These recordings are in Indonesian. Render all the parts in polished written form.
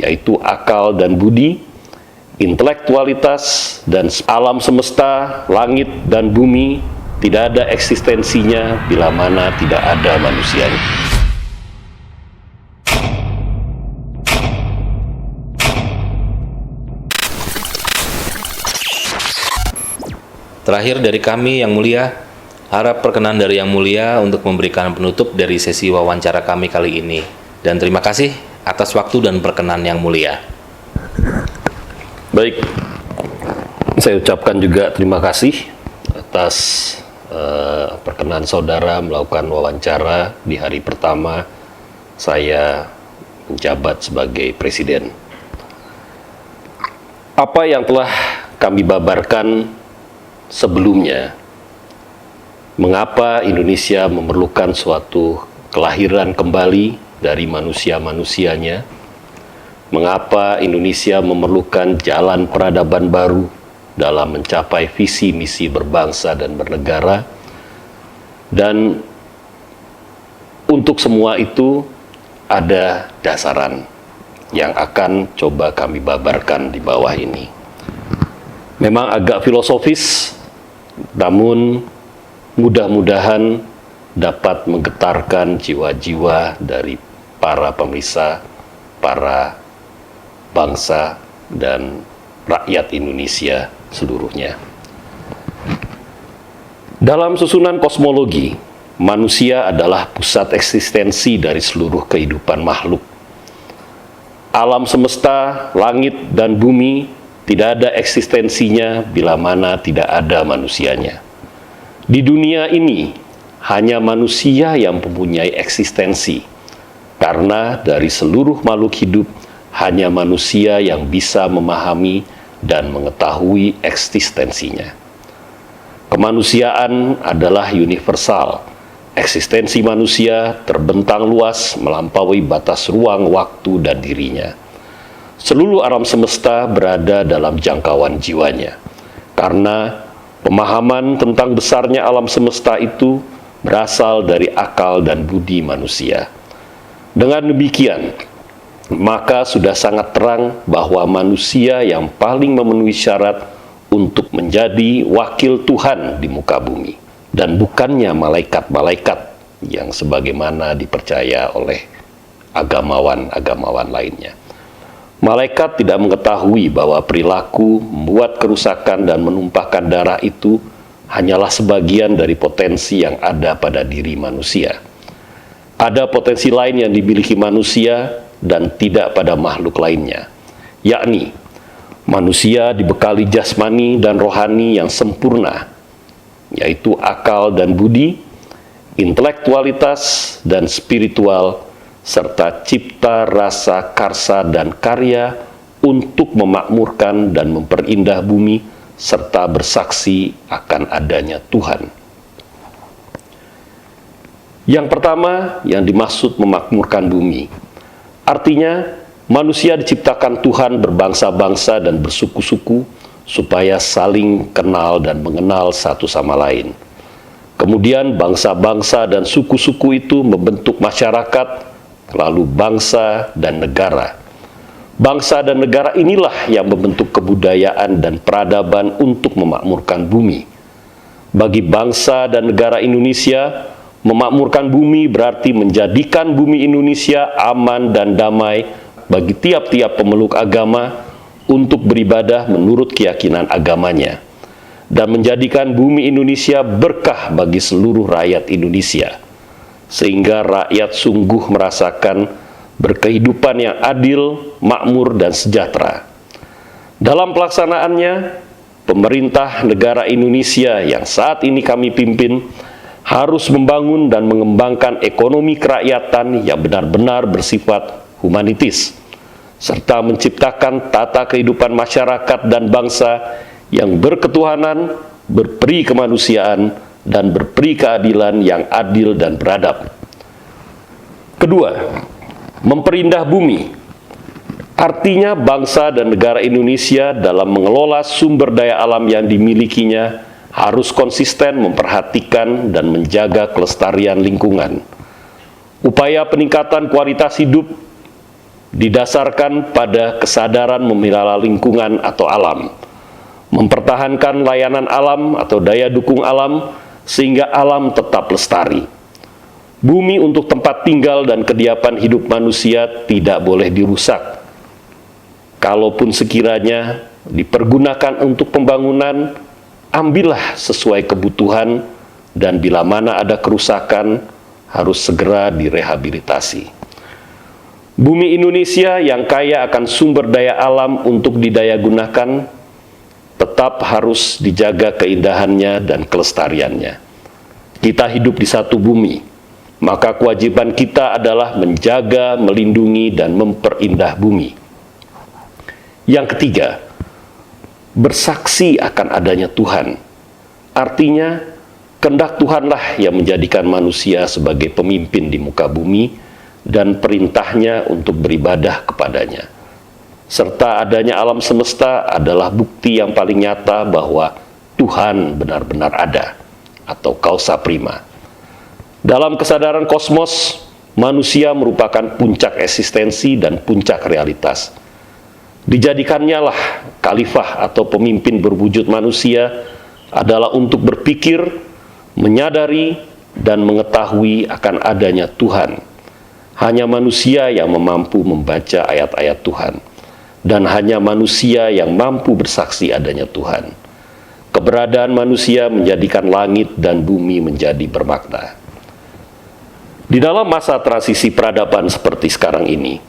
yaitu akal dan budi, intelektualitas, dan alam semesta, langit dan bumi, tidak ada eksistensinya bila mana tidak ada manusianya. Terakhir dari kami, Yang Mulia, harap perkenan dari Yang Mulia untuk memberikan penutup dari sesi wawancara kami kali ini. Dan terima kasih atas waktu dan perkenan Yang Mulia. Baik, saya ucapkan juga terima kasih atas perkenan saudara melakukan wawancara di hari pertama saya menjabat sebagai presiden. Apa yang telah kami babarkan sebelumnya, mengapa Indonesia memerlukan suatu kelahiran kembali dari manusia-manusianya, mengapa Indonesia memerlukan jalan peradaban baru dalam mencapai visi misi berbangsa dan bernegara, dan untuk semua itu ada dasaran yang akan coba kami babarkan di bawah ini. Memang agak filosofis, namun mudah-mudahan dapat menggetarkan jiwa-jiwa dari para pemirsa, para bangsa, dan rakyat Indonesia seluruhnya. Dalam susunan kosmologi, manusia adalah pusat eksistensi dari seluruh kehidupan makhluk. Alam semesta, langit, dan bumi tidak ada eksistensinya bila mana tidak ada manusianya. Di dunia ini, hanya manusia yang mempunyai eksistensi, karena dari seluruh makhluk hidup, hanya manusia yang bisa memahami dan mengetahui eksistensinya. Kemanusiaan adalah universal. Eksistensi manusia terbentang luas melampaui batas ruang, waktu, dan dirinya. Seluruh alam semesta berada dalam jangkauan jiwanya, karena pemahaman tentang besarnya alam semesta itu berasal dari akal dan budi manusia. Dengan demikian, maka sudah sangat terang bahwa manusia yang paling memenuhi syarat untuk menjadi wakil Tuhan di muka bumi, dan bukannya malaikat-malaikat yang sebagaimana dipercaya oleh agamawan-agamawan lainnya. Malaikat tidak mengetahui bahwa perilaku membuat kerusakan dan menumpahkan darah itu hanyalah sebagian dari potensi yang ada pada diri manusia. Ada potensi lain yang dimiliki manusia dan tidak pada makhluk lainnya, yakni manusia dibekali jasmani dan rohani yang sempurna, yaitu akal dan budi, intelektualitas dan spiritual, serta cipta, rasa, karsa, dan karya untuk memakmurkan dan memperindah bumi, serta bersaksi akan adanya Tuhan. Yang pertama yang dimaksud memakmurkan bumi, artinya manusia diciptakan Tuhan berbangsa-bangsa dan bersuku-suku supaya saling kenal dan mengenal satu sama lain. Kemudian bangsa-bangsa dan suku-suku itu membentuk masyarakat, lalu bangsa dan negara. Bangsa dan negara inilah yang membentuk kebudayaan dan peradaban untuk memakmurkan bumi. Bagi bangsa dan negara Indonesia, memakmurkan bumi berarti menjadikan bumi Indonesia aman dan damai bagi tiap-tiap pemeluk agama untuk beribadah menurut keyakinan agamanya, dan menjadikan bumi Indonesia berkah bagi seluruh rakyat Indonesia, sehingga rakyat sungguh merasakan berkehidupan yang adil, makmur, dan sejahtera. Dalam pelaksanaannya, pemerintah negara Indonesia yang saat ini kami pimpin harus membangun dan mengembangkan ekonomi kerakyatan yang benar-benar bersifat humanitis, serta menciptakan tata kehidupan masyarakat dan bangsa yang berketuhanan, berperi kemanusiaan, dan berperi keadilan yang adil dan beradab. Kedua, memperindah bumi. Artinya bangsa dan negara Indonesia dalam mengelola sumber daya alam yang dimilikinya harus konsisten memperhatikan dan menjaga kelestarian lingkungan. Upaya peningkatan kualitas hidup didasarkan pada kesadaran memelihara lingkungan atau alam, mempertahankan layanan alam atau daya dukung alam sehingga alam tetap lestari. Bumi untuk tempat tinggal dan kediaman hidup manusia tidak boleh dirusak. Kalaupun sekiranya dipergunakan untuk pembangunan, ambillah sesuai kebutuhan, dan bila mana ada kerusakan, harus segera direhabilitasi. Bumi Indonesia yang kaya akan sumber daya alam untuk didayagunakan tetap harus dijaga keindahannya dan kelestariannya. Kita hidup di satu bumi, maka kewajiban kita adalah menjaga, melindungi, dan memperindah bumi. Yang ketiga, bersaksi akan adanya Tuhan. Artinya, kehendak Tuhanlah yang menjadikan manusia sebagai pemimpin di muka bumi dan perintahnya untuk beribadah kepadanya. Serta adanya alam semesta adalah bukti yang paling nyata bahwa Tuhan benar-benar ada, atau causa prima. Dalam kesadaran kosmos, manusia merupakan puncak eksistensi dan puncak realitas. Dijadikannya lah khalifah atau pemimpin berwujud manusia adalah untuk berpikir, menyadari, dan mengetahui akan adanya Tuhan. Hanya manusia yang mampu membaca ayat-ayat Tuhan, dan hanya manusia yang mampu bersaksi adanya Tuhan. Keberadaan manusia menjadikan langit dan bumi menjadi bermakna. Di dalam masa transisi peradaban seperti sekarang ini,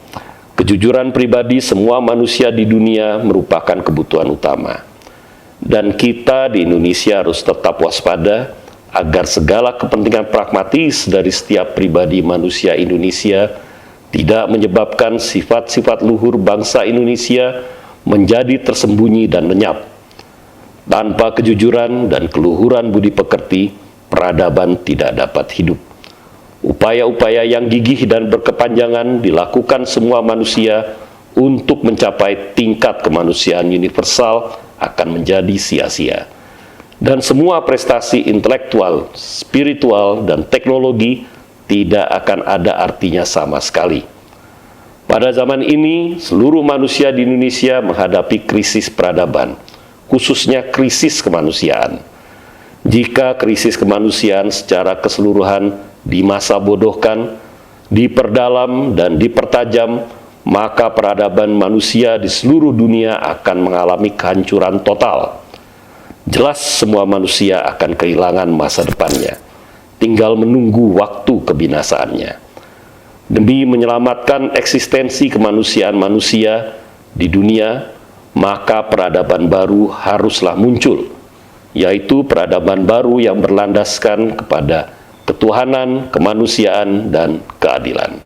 kejujuran pribadi semua manusia di dunia merupakan kebutuhan utama. Dan kita di Indonesia harus tetap waspada agar segala kepentingan pragmatis dari setiap pribadi manusia Indonesia tidak menyebabkan sifat-sifat luhur bangsa Indonesia menjadi tersembunyi dan lenyap. Tanpa kejujuran dan keluhuran budi pekerti, peradaban tidak dapat hidup. Upaya-upaya yang gigih dan berkepanjangan dilakukan semua manusia untuk mencapai tingkat kemanusiaan universal akan menjadi sia-sia. Dan semua prestasi intelektual, spiritual, dan teknologi tidak akan ada artinya sama sekali. Pada zaman ini, seluruh manusia di Indonesia menghadapi krisis peradaban, khususnya krisis kemanusiaan. Jika krisis kemanusiaan secara keseluruhan dimasa bodohkan, diperdalam, dan dipertajam, maka peradaban manusia di seluruh dunia akan mengalami kehancuran total. Jelas semua manusia akan kehilangan masa depannya, tinggal menunggu waktu kebinasaannya. Demi menyelamatkan eksistensi kemanusiaan manusia di dunia, maka peradaban baru haruslah muncul, yaitu peradaban baru yang berlandaskan kepada ketuhanan, kemanusiaan, dan keadilan.